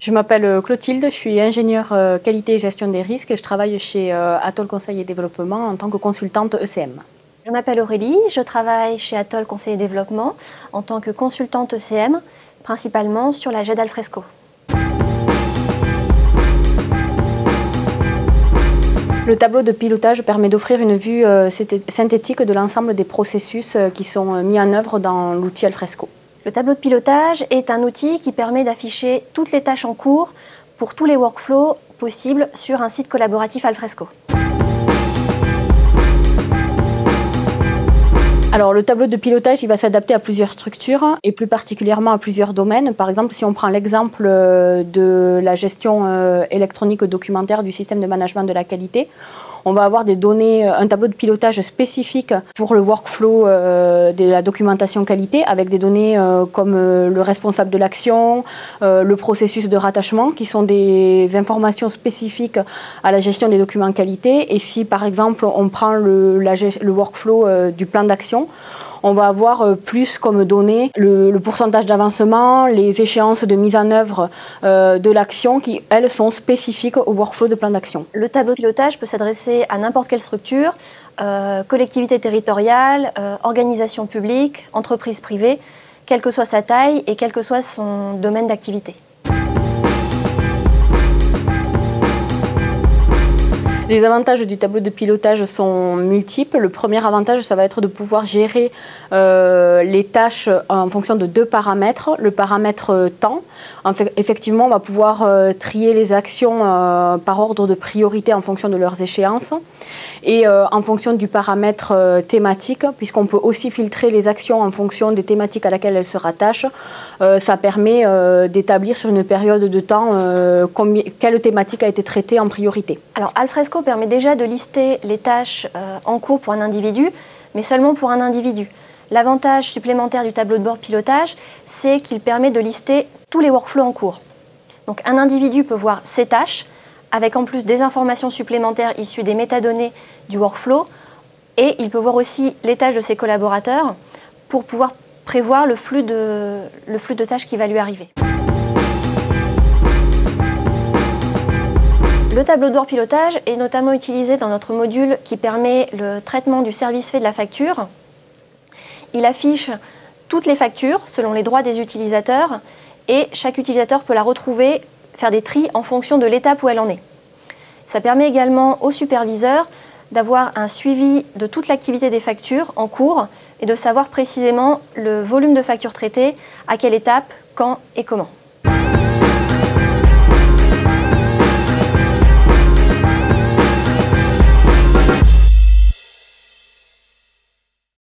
Je m'appelle Clotilde, je suis ingénieure qualité et gestion des risques et je travaille chez Atoll Conseil et Développement en tant que consultante ECM. Je m'appelle Aurélie, je travaille chez Atoll Conseil et Développement en tant que consultante ECM, principalement sur la GED Alfresco. Le tableau de pilotage permet d'offrir une vue synthétique de l'ensemble des processus qui sont mis en œuvre dans l'outil Alfresco. Le tableau de pilotage est un outil qui permet d'afficher toutes les tâches en cours pour tous les workflows possibles sur un site collaboratif Alfresco. Alors le tableau de pilotage, il va s'adapter à plusieurs structures et plus particulièrement à plusieurs domaines. Par exemple, si on prend l'exemple de la gestion électronique documentaire du système de management de la qualité, on va avoir des données, un tableau de pilotage spécifique pour le workflow de la documentation qualité avec des données comme le responsable de l'action, le processus de rattachement qui sont des informations spécifiques à la gestion des documents qualité. Et si par exemple on prend le workflow du plan d'action, on va avoir plus comme données le pourcentage d'avancement, les échéances de mise en œuvre de l'action qui, elles, sont spécifiques au workflow de plan d'action. Le tableau de pilotage peut s'adresser à n'importe quelle structure, collectivité territoriale, organisation publique, entreprise privée, quelle que soit sa taille et quel que soit son domaine d'activité. Les avantages du tableau de pilotage sont multiples. Le premier avantage, ça va être de pouvoir gérer les tâches en fonction de deux paramètres. Le paramètre temps. Effectivement, on va pouvoir trier les actions par ordre de priorité en fonction de leurs échéances et en fonction du paramètre thématique, puisqu'on peut aussi filtrer les actions en fonction des thématiques à laquelle elles se rattachent. Ça permet d'établir sur une période de temps quelle thématique a été traitée en priorité. Alors, Alfresco permet déjà de lister les tâches en cours pour un individu, mais seulement pour un individu. L'avantage supplémentaire du tableau de bord pilotage, c'est qu'il permet de lister tous les workflows en cours. Donc un individu peut voir ses tâches, avec en plus des informations supplémentaires issues des métadonnées du workflow, et il peut voir aussi les tâches de ses collaborateurs pour pouvoir prévoir le flux de tâches qui va lui arriver. Le tableau de bord pilotage est notamment utilisé dans notre module qui permet le traitement du service fait de la facture. Il affiche toutes les factures selon les droits des utilisateurs et chaque utilisateur peut la retrouver, faire des tris en fonction de l'étape où elle en est. Ça permet également au superviseur d'avoir un suivi de toute l'activité des factures en cours et de savoir précisément le volume de factures traitées, à quelle étape, quand et comment.